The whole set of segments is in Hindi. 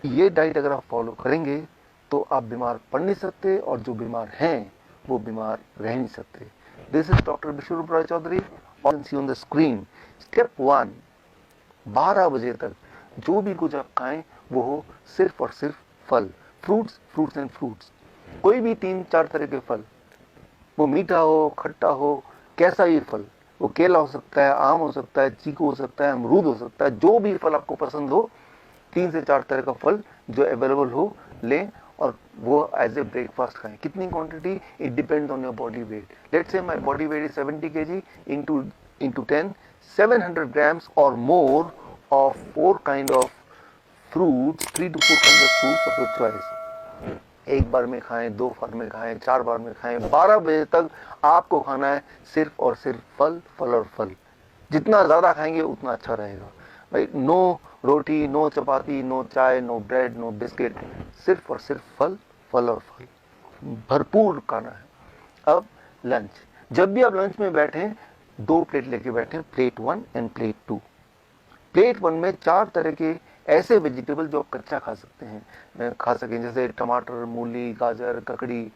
ये डाइट अगर आप फॉलो करेंगे तो आप बीमार पड़ नहीं सकते, और जो बीमार हैं वो बीमार रह नहीं सकते। This is doctor Biswaroop Roy Chowdhury, on see on the screen. Step 1, 12 बजे तक जो भी कुछ आप खाएं वो हो सिर्फ और सिर्फ फल, फ्रूट्स, फ्रूट्स एंड फ्रूट्स। कोई भी 3-4 तरह के फल, वो मीठा हो, खट्टा हो, कैसा ही फल, वो केला हो सकता है, आम हो सकता है, चीकू हो सकता है, अमरूद हो सकता है, जो भी फल आपको पसंद हो, 3 से 4 तरह का फल जो अवेलेबल हो लें, और वो एज ए ब्रेकफास्ट खाएं। कितनी quantity, it depends on your body weight. Let's say my body weight is 70 kg, into 10, 700 grams or more of 4 kind of fruits, 3 to 4 kind of fruits of your choice। एक बार में खाएं, 2 बार में खाएं, 4 बार में खाएं, 12 बजे तक आपको खाना है सिर्फ और सिर्फ फल, फल और फल। जितना ज्यादा खाएंगे उतना अच्छा रहेगा भाई। नो रोटी, नो चपाती, नो चाय, नो ब्रेड, नो बिस्किट, सिर्फ और सिर्फ फल, फल और फल, भरपूर खाना है। अब लंच, जब भी आप लंच में बैठे 2 प्लेट लेके बैठे, प्लेट 1 एंड प्लेट 2। प्लेट 1 में 4 तरह के ऐसे वेजिटेबल जो आप कच्चा खा सकते हैं, खा सकें, जैसे टमाटर, मूली, गाजर, ककड़ी,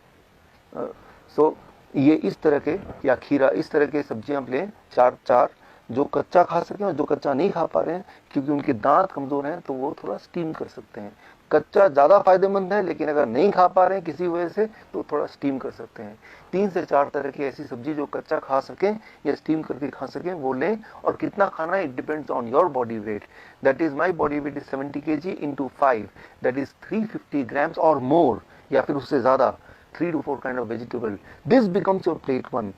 सो ये इस तरह के, या खीरा, इस तरह के सब्जियां आप लें, 4 जो कच्चा खा सकें। और जो कच्चा नहीं खा पा रहे हैं क्योंकि उनके दांत कमजोर हैं, तो वो थोड़ा स्टीम कर सकते हैं। कच्चा ज्यादा फायदेमंद है, लेकिन अगर नहीं खा पा रहे हैं किसी वजह से, तो थोड़ा स्टीम कर सकते हैं। 3 से 4 तरह की ऐसी सब्जी जो कच्चा खा सकें या स्टीम करके खा सकें वो लें। और कितना खाना है, it depends on your body weight. That is my body weight is 70 kg into 5, that is 350 grams और मोर, या फिर उससे ज्यादा, 3 to 4 kind of vegetable। This becomes your plate 1।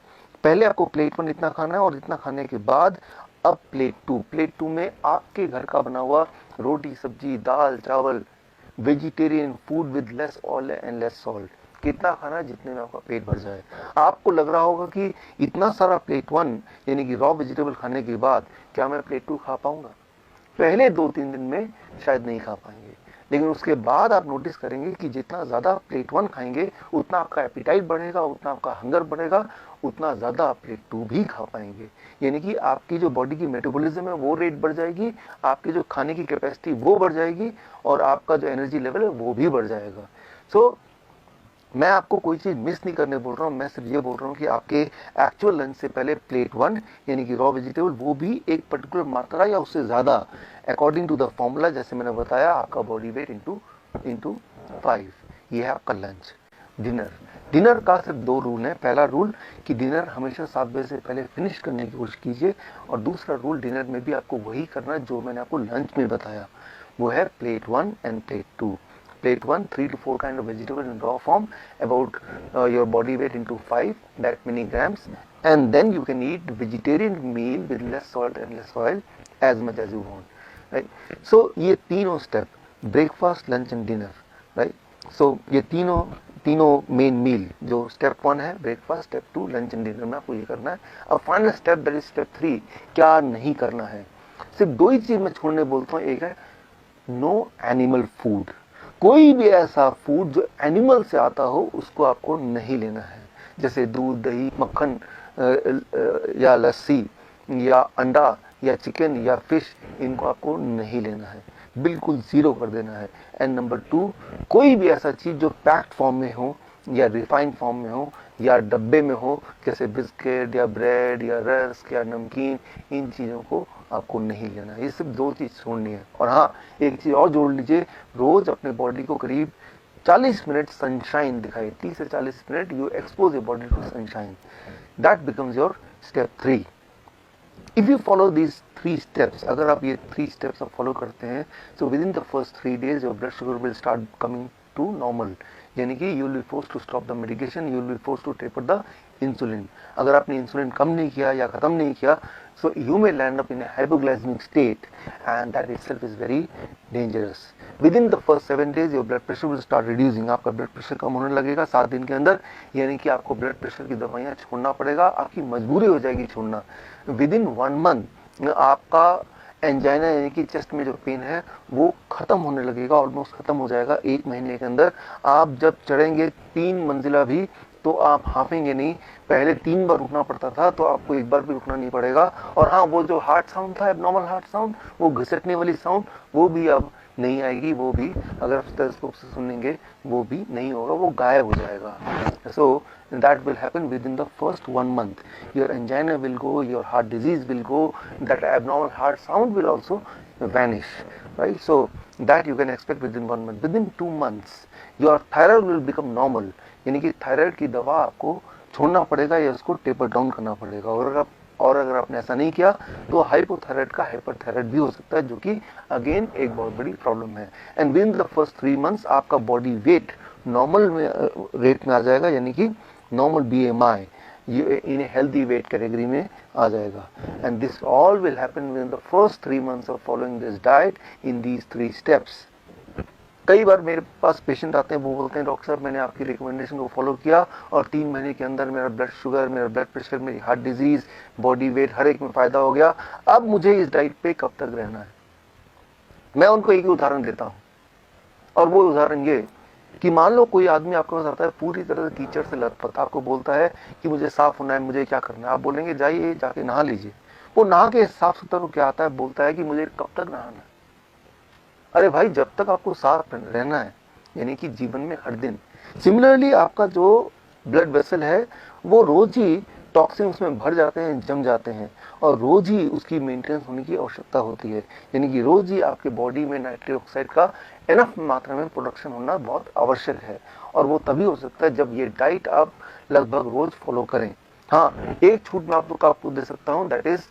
पहले आपको प्लेट 1 इतना खाना है, और इतना खाने के बाद अब प्लेट 2। प्लेट 2 में आपके घर का बना हुआ रोटी, सब्जी, दाल, चावल, vegetarian food with less oil and less salt. कितना खाना, जितने में आपका पेट भर जाए। आपको लग रहा होगा कि इतना सारा प्लेट 1 यानी कि रॉ वेजिटेबल खाने के बाद क्या मैं प्लेट 2 खा पाऊंगा? पहले 2-3 दिन में शायद नहीं खा पाएंगे, लेकिन उसके बाद आप नोटिस करेंगे कि जितना ज्यादा प्लेट 1 खाएंगे उतना आपका एपिटाइट बढ़ेगा, उतना आपका हंगर बढ़ेगा, उतना ज्यादा आप प्लेट 2 भी खा पाएंगे। यानी कि आपकी जो बॉडी की मेटाबॉलिज्म है वो रेट बढ़ जाएगी, आपकी जो खाने की कैपेसिटी वो बढ़ जाएगी, और आपका जो एनर्जी लेवल है वो भी बढ़ जाएगा। सो मैं आपको कोई चीज मिस नहीं करने बोल रहा हूँ, मैं सिर्फ ये बोल रहा हूँ कि आपके एक्चुअल लंच से पहले प्लेट 1 यानी कि रॉ वेजिटेबल, वो भी एक पर्टिकुलर मात्रा या उससे ज्यादा, अकॉर्डिंग टू द फॉर्मूला, जैसे मैंने बताया, आपका बॉडी वेट इंटू 5। ये है आपका लंच। डिनर का सिर्फ 2 रूल है। पहला रूल कि डिनर हमेशा 7 बजे से पहले फिनिश करने की कोशिश कीजिए, और दूसरा रूल, डिनर में भी आपको वही करना है जो मैंने आपको लंच में बताया, वो है plate 1 end plate 2। Plate 1, 3 to 4 kind of vegetable in raw form, about your body weight into 5, that many grams, and then you can eat vegetarian meal with less salt and less oil as much as you want, right? So ये तीनों step, breakfast, lunch and dinner, right? So ये तीनों मेन मील, जो स्टेप 1 है breakfast, step 2 lunch and dinner में आपको ये करना है। अब final step, that is step 3, क्या नहीं करना है। सिर्फ 2 ही चीज मैं छोड़ने बोलता हूँ। एक है नो एनिमल फूड। कोई भी ऐसा फूड जो एनिमल से आता हो उसको आपको नहीं लेना है, जैसे दूध, दही, मक्खन, या लस्सी, या अंडा, या चिकन, या फिश, इनको आपको नहीं लेना है, बिल्कुल जीरो कर देना है। एंड नंबर 2, कोई भी ऐसा चीज जो पैक्ड फॉर्म में हो, या रिफाइंड फॉर्म में हो, या डब्बे में हो, जैसे बिस्किट या ब्रेड या रस्क या नमकीन, इन चीजों को आपको नहीं लेना है। ये सिर्फ 2 चीज छोड़नी है। और हाँ, एक चीज और जोड़ लीजिए, रोज अपने बॉडी को करीब 40 मिनट सनशाइन दिखाइए। 30 से 40 minute you expose your body to sunshine, that becomes your step 3। If you follow these 3 steps, अगर आप ये 3 स्टेप्स आप फॉलो करते हैं, so within the first 3 days your blood sugar will start coming to normal, यानी कि you will be forced to stop the medication, you will be forced to taper the insulin. अगर आपने इंसुलिन कम नहीं किया या खत्म नहीं किया, so you may land up in a hypoglycemic state, and that itself is very dangerous. Within the first 7 days your blood pressure will start reducing, आपका ब्लड प्रेशर कम होने लगेगा 7 दिन के अंदर, यानी कि आपको ब्लड प्रेशर की दवाइयाँ छोड़ना पड़ेगा, आपकी मजबूरी हो जाएगी छोड़ना। Within 1 month आपका एंजाइना यानी कि चेस्ट में जो पेन है वो खत्म होने लगेगा, ऑलमोस्ट खत्म हो जाएगा 1 महीने के अंदर। आप जब चढ़ेंगे 3 मंजिला भी तो आप हाफेंगे नहीं। पहले 3 बार रुकना पड़ता था, तो आपको 1 बार भी रुकना नहीं पड़ेगा। और हाँ, वो जो हार्ट साउंड था, एबनॉर्मल हार्ट साउंड, वो घिसटने वाली साउंड, वो भी अब नहीं आएगी, वो भी अगर आप स्टेथोस्कोप से सुनेंगे वो भी नहीं होगा, वो गायब हो जाएगा. So that will happen within the first 1 month. Your angina will go, your heart disease will go, that abnormal heart sound will also vanish, right? So that you can expect within 1 month. Within 2 months, your thyroid will become normal. यानी कि थायराइड की दवा आपको छोड़ना पड़ेगा या उसको टेपर डाउन करना पड़ेगा. और अगर आपने ऐसा नहीं किया तो हाइपोथायराइड का हाइपरथायराइड भी हो सकता है, जो कि अगेन एक बहुत बड़ी प्रॉब्लम है. And with in the first 3 months आपका बॉडी वेट नॉर्मल रेट में आ जाएगा, यानी कि नॉर्मल BMI इन हेल्दी वेट कैटेगरी में आ जाएगा. And this all will happen with in the first 3 months of following this diet in these 3 steps. कई बार मेरे पास पेशेंट आते हैं, वो बोलते हैं डॉक्टर साहब मैंने आपकी रिकमेंडेशन को फॉलो किया और 3 महीने के अंदर मेरा ब्लड शुगर, मेरा ब्लड प्रेशर, मेरी हार्ट डिजीज, बॉडी वेट हर एक में फायदा हो गया, अब मुझे इस डाइट पे कब तक रहना है. मैं उनको एक ही उदाहरण देता हूँ, और वो उदाहरण ये कि मान लो कोई आदमी आपके पास आता है पूरी तरह से कीचड़ से लथपथ, आपको बोलता है कि मुझे साफ होना है, मुझे क्या करना है. आप बोलेंगे जाइए जाके नहा लीजिए. वो नहा के साफ सुथरा क्या आता है, बोलता है कि मुझे कब तक नहाना है. अरे भाई, जब तक आपको साफ रहना है, यानी कि जीवन में हर दिन. सिमिलरली आपका जो ब्लड वेसल है वो रोज ही टॉक्सिन उसमें भर जाते हैं, जम जाते हैं, और रोज ही उसकी मेंटेनेंस होने की आवश्यकता होती है. यानी कि रोज ही आपके बॉडी में नाइट्रिक ऑक्साइड का एनफ मात्रा में प्रोडक्शन होना बहुत आवश्यक है. और वो तभी हो सकता है जब ये डाइट आप लगभग रोज फॉलो करें. हाँ, एक छूट मैं आपको दे सकता हूँ, दैट इज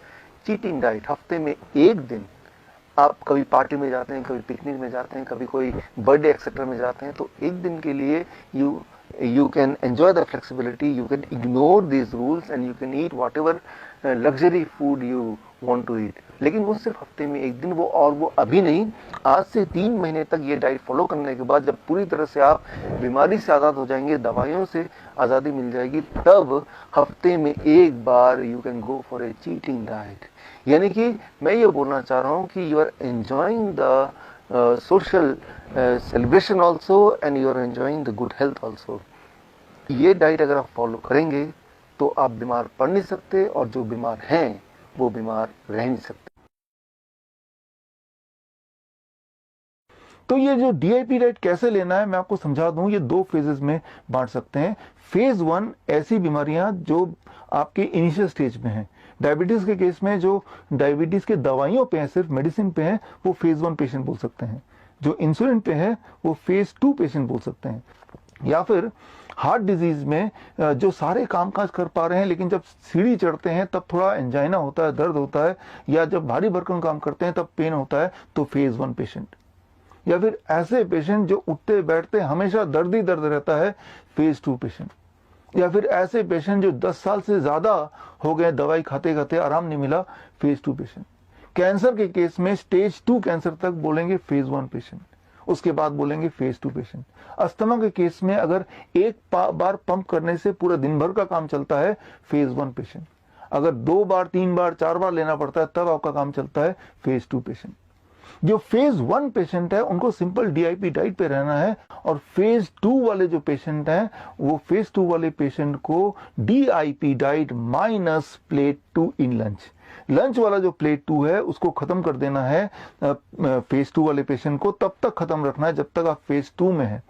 चीटिंग डाइट. हफ्ते में एक दिन आप कभी पार्टी में जाते हैं, कभी पिकनिक में जाते हैं, कभी कोई बर्थडे एक्सेट्रा में जाते हैं, तो एक दिन के लिए you can enjoy the flexibility, you can ignore these rules and you can eat whatever luxury food you want to eat. लेकिन वो सिर्फ हफ्ते में एक दिन, वो अभी नहीं, आज से 3 महीने तक ये डाइट फॉलो करने के बाद जब पूरी तरह से आप बीमारी से आज़ाद हो जाएंगे, दवाइयों से आज़ादी मिल जाएगी, तब हफ्ते में एक बार you can go for a cheating diet. यानी कि मैं ये बोलना चाह रहा हूँ कि you are enjoying the social celebration also and you are enjoying the good health also. ये डाइट अगर आप फॉलो करेंगे तो आप बीमार पड़ नहीं सकते, और जो बीमार हैं वो बीमार रह नहीं सकते. तो ये जो DIP डाइट कैसे लेना है मैं आपको समझा दूं. ये 2 फेजेस में बांट सकते हैं. फेज 1 ऐसी बीमारियां जो आपके इनिशियल स्टेज में हैं. डायबिटीज के केस में जो डायबिटीज के दवाइयों पे हैं, सिर्फ मेडिसिन पे हैं, वो फेज 1 पेशेंट बोल सकते हैं. जो इंसुलिन पे है वो फेज 2 पेशेंट बोल सकते हैं. या फिर हार्ट डिजीज में जो सारे कामकाज कर पा रहे हैं लेकिन जब सीढ़ी चढ़ते हैं तब थोड़ा एंजाइना होता है, दर्द होता है, या जब भारी भरकम काम करते हैं तब पेन होता है, तो फेज 1 पेशेंट. या फिर ऐसे पेशेंट जो उठते बैठते हमेशा दर्द ही दर्द रहता है, फेज 2 पेशेंट. या फिर ऐसे पेशेंट जो 10 साल से ज्यादा हो गए दवाई खाते खाते आराम नहीं मिला, फेज 2 पेशेंट. कैंसर के केस में स्टेज 2 कैंसर तक बोलेंगे फेज 1 पेशेंट, उसके बाद बोलेंगे फेज 2 पेशेंट. अस्थमा के केस में अगर एक बार पंप करने से पूरा दिन भर का काम चलता है, फेज 1 पेशेंट. अगर 2 बार 3 बार 4 बार लेना पड़ता है तब आपका काम चलता है, फेज 2 पेशेंट. जो फेज 1 पेशेंट है उनको सिंपल DIP डाइट पे रहना है, और फेज 2 वाले जो पेशेंट हैं वो फेज 2 वाले पेशेंट को DIP डाइट माइनस प्लेट 2 इन लंच. लंच वाला जो प्लेट 2 है उसको खत्म कर देना है फेज 2 वाले पेशेंट को, तब तक खत्म रखना है जब तक आप फेज 2 में है.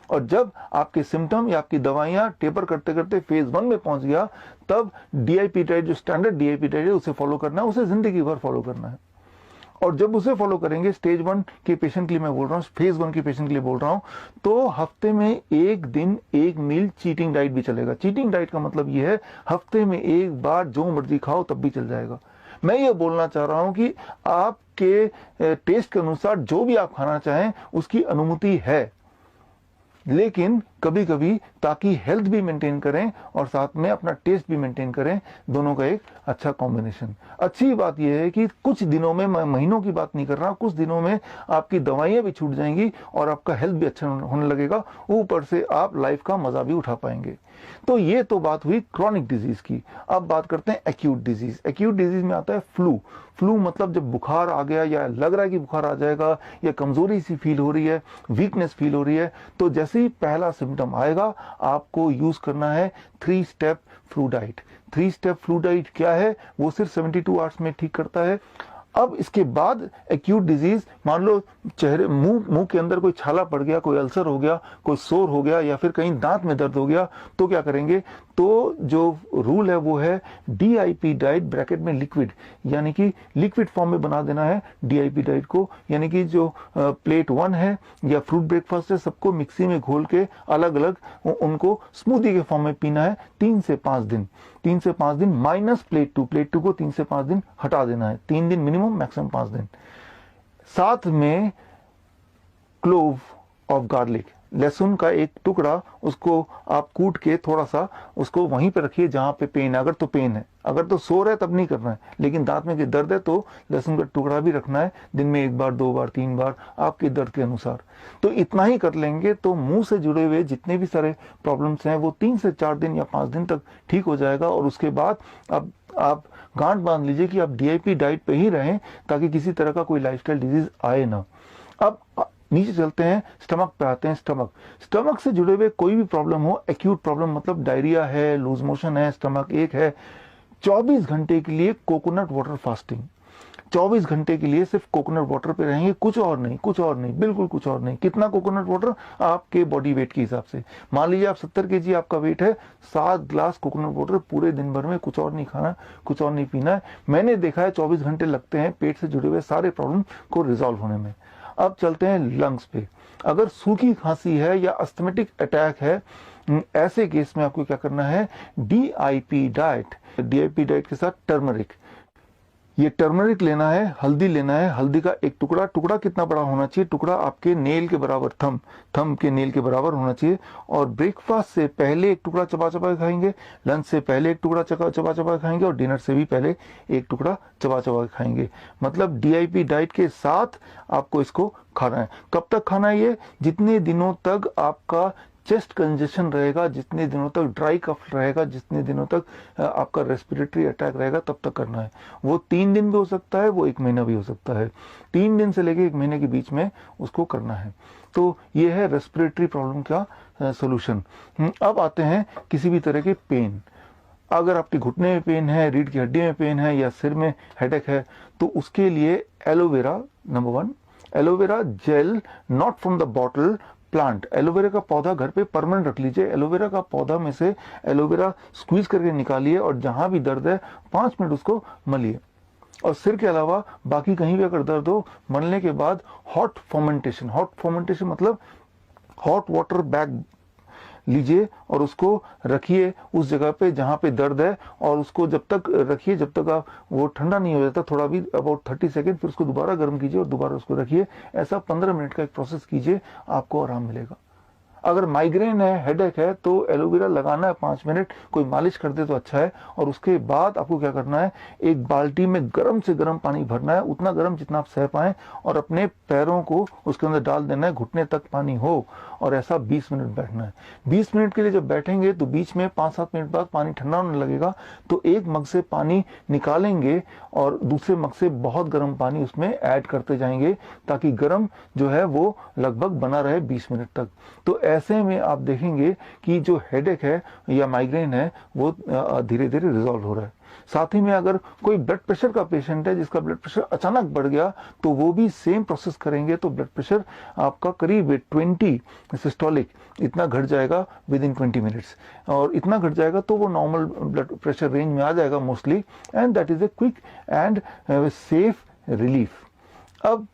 और जब आपके सिम्टम या आपकी दवाइयां टेपर करते करते फेज 1 में पहुंच गया, तब DIP डाइट जो स्टैंडर्ड DIP डाइट है उसे फॉलो करना है, उसे जिंदगी भर फॉलो करना है. और जब उसे फॉलो करेंगे, स्टेज 1 के पेशेंट के लिए मैं बोल रहा हूँ, फेज 1 के पेशेंट के लिए बोल रहा हूँ, तो हफ्ते में एक दिन एक मील चीटिंग डाइट भी चलेगा. चीटिंग डाइट का मतलब ये है हफ्ते में एक बार जो मर्जी खाओ तब भी चल जाएगा. मैं ये बोलना चाह रहा हूं कि आपके टेस्ट के अनुसार जो भी आप खाना चाहें उसकी अनुमति है, लेकिन कभी कभी ताकि हेल्थ भी मेंटेन करें और साथ में अपना टेस्ट भी मेंटेन करें, दोनों का एक अच्छा कॉम्बिनेशन. अच्छी बात यह है कि कुछ दिनों में, मैं महीनों की बात नहीं कर रहा, कुछ दिनों में आपकी दवाइयां भी छूट जाएंगी और आपका हेल्थ भी अच्छा होने लगेगा, ऊपर से आप लाइफ का मजा भी उठा पाएंगे. तो ये तो बात हुई क्रॉनिक डिजीज की. अब बात करते हैं एक्यूट डिजीज. एक्यूट डिजीज में आता है फ्लू. फ्लू मतलब जब बुखार आ गया या लग रहा है कि बुखार आ जाएगा, या कमजोरी सी फील हो रही है, वीकनेस फील हो रही है, तो जैसे ही पहला सिम्टम आएगा आपको यूज करना है 3 step flu diet. 3 step flu diet क्या है? वो सिर्फ 72 आवर्स में ठीक करता है. अब इसके बाद एक्यूट डिजीज, मान लो चेहरे मुंह के अंदर कोई छाला पड़ गया, कोई अल्सर हो गया, कोई सोर हो गया, या फिर कहीं दांत में दर्द हो गया, तो क्या करेंगे? तो जो रूल है वो है DIP डाइट ब्रैकेट में लिक्विड, यानी कि लिक्विड फॉर्म में बना देना है DIP डाइट को, यानी कि जो प्लेट 1 है या फ्रूट ब्रेकफास्ट है, सबको मिक्सी में घोल के अलग अलग उनको स्मूदी के फॉर्म में पीना है 3 से 5 दिन। 3 से 5 दिन माइनस प्लेट 2 को 3 से 5 दिन हटा देना है, 3 दिन मिनिमम, मैक्सिमम 5 दिन। साथ में क्लोव ऑफ गार्लिक, लहसुन का एक टुकड़ा, उसको आप कूट के थोड़ा सा उसको वहीं पे रखिए जहां पे पेन है, अगर तो पेन है, अगर तो सोर है तब नहीं करना है, लेकिन दांत में दर्द है तो लहसुन का टुकड़ा भी रखना है, दिन में 1 बार 2 बार 3 बार आपके दर्द के अनुसार। तो इतना ही कर लेंगे तो मुंह से जुड़े हुए जितने भी सारे प्रॉब्लम्स हैं वो 3 से 4 दिन या 5 दिन तक ठीक हो जाएगा। और उसके बाद अब आप गांठ बांध लीजिए कि आप DIP डाइट पे ही रहें, ताकि किसी तरह का कोई लाइफस्टाइल डिजीज आए ना। अब नीचे चलते हैं, स्टमक पे आते हैं। स्टमक से जुड़े हुए कोई भी प्रॉब्लम हो, एक्यूट प्रॉब्लम मतलब डायरिया है, लूज मोशन है, स्टमक एक है, 24 घंटे के लिए कोकोनट वाटर फास्टिंग, 24 घंटे के लिए सिर्फ कोकोनट वाटर पे रहेंगे, कुछ और नहीं, बिल्कुल कुछ और नहीं। कितना कोकोनट वाटर? आपके बॉडी वेट के हिसाब से। मान लीजिए आप 70 kg आपका वेट है, 7 ग्लास कोकोनट वाटर पूरे दिन भर में, कुछ और नहीं खाना, कुछ और नहीं पीना है। मैंने देखा है 24 घंटे लगते हैं पेट से जुड़े हुए सारे प्रॉब्लम को रिजॉल्व होने में। अब चलते हैं लंग्स पे। अगर सूखी खांसी है या अस्थमेटिक अटैक है, ऐसे केस में आपको क्या करना है? DIP डाइट के साथ टर्मरिक, ये टर्मरिक लेना है, हल्दी लेना है, हल्दी का एक टुकड़ा कितना बड़ा होना चाहिए? टुकड़ा आपके नेल के बराबर, थंब के नेल के बराबर होना चाहिए। और ब्रेकफास्ट से पहले एक टुकड़ा चबा चबा के खाएंगे, लंच से पहले एक टुकड़ा चबा चबा के खाएंगे, और डिनर से भी पहले एक टुकड़ा चबा चबा के खाएंगे। मतलब DIP डाइट के साथ आपको इसको खाना है। कब तक खाना है ये? जितने दिनों तक आपका चेस्ट कंजेशन रहेगा, जितने दिनों तक ड्राई कफ रहेगा, जितने दिनों तक आपका रेस्पिरेटरी अटैक रहेगा, तब तक करना है। वो 3 दिन भी हो सकता है, वो 1 महीना भी हो सकता है। 3 दिन से लेके 1 महीने के बीच में उसको करना है। तो ये है रेस्पिरेटरी प्रॉब्लम का सोल्यूशन। अब आते हैं किसी भी तरह के पेन। अगर आपके घुटने में पेन है, रीढ़ की हड्डी में पेन है, या सिर में हेडेक है, तो उसके लिए aloe vera, number 1, aloe vera gel, not from the bottle, plant. Aloe vera का पौधा घर पे परमानेंट रख लीजिए। एलोवेरा का पौधा में से एलोवेरा स्क्वीज करके निकालिए, और जहां भी दर्द है 5 मिनट उसको मलिए। और सिर के अलावा बाकी कहीं भी अगर दर्द हो, मलने के बाद हॉट फर्मेंटेशन मतलब हॉट वाटर बैग लीजिए और उसको रखिए उस जगह पे जहां पे दर्द है, और उसको जब तक रखिए जब तक आप वो ठंडा नहीं हो जाता, थोड़ा भी अबाउट 30 सेकेंड, फिर उसको दोबारा गर्म कीजिए और दोबारा उसको रखिए। ऐसा 15 मिनट का एक प्रोसेस कीजिए, आपको आराम मिलेगा। अगर माइग्रेन है, हेडेक है, तो एलोवेरा लगाना है 5 मिनट, कोई मालिश कर दे तो अच्छा है। और उसके बाद आपको क्या करना है? एक बाल्टी में गर्म से गर्म पानी भरना है, उतना गर्म जितना आप सह पाएं, और अपने पैरों को उसके अंदर डाल देना है, घुटने तक पानी हो, और ऐसा 20 मिनट बैठना है। 20 मिनट के लिए जब बैठेंगे तो बीच में 5-7 मिनट बाद पानी ठंडा होने लगेगा, तो एक मग से पानी निकालेंगे और दूसरे मग से बहुत गर्म पानी उसमें ऐड करते जाएंगे, ताकि गर्म जो है वो लगभग बना रहे 20 मिनट तक। तो ऐसे में आप देखेंगे कि जो हेडेक है या माइग्रेन है वो धीरे धीरे रिजॉल्व हो रहा है। साथ ही में अगर कोई ब्लड प्रेशर का पेशेंट है जिसका ब्लड प्रेशर अचानक बढ़ गया, तो वो भी सेम प्रोसेस करेंगे, तो ब्लड प्रेशर आपका करीब 20 सिस्टोलिक इतना घट जाएगा विद इन 20 मिनट्स, और इतना घट जाएगा तो वो नॉर्मल ब्लड प्रेशर रेंज में आ जाएगा mostly, and that is a quick and safe relief. अब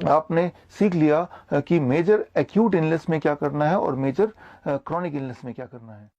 आपने सीख लिया कि मेजर एक्यूट इलनेस में क्या करना है और मेजर क्रॉनिक इलनेस में क्या करना है।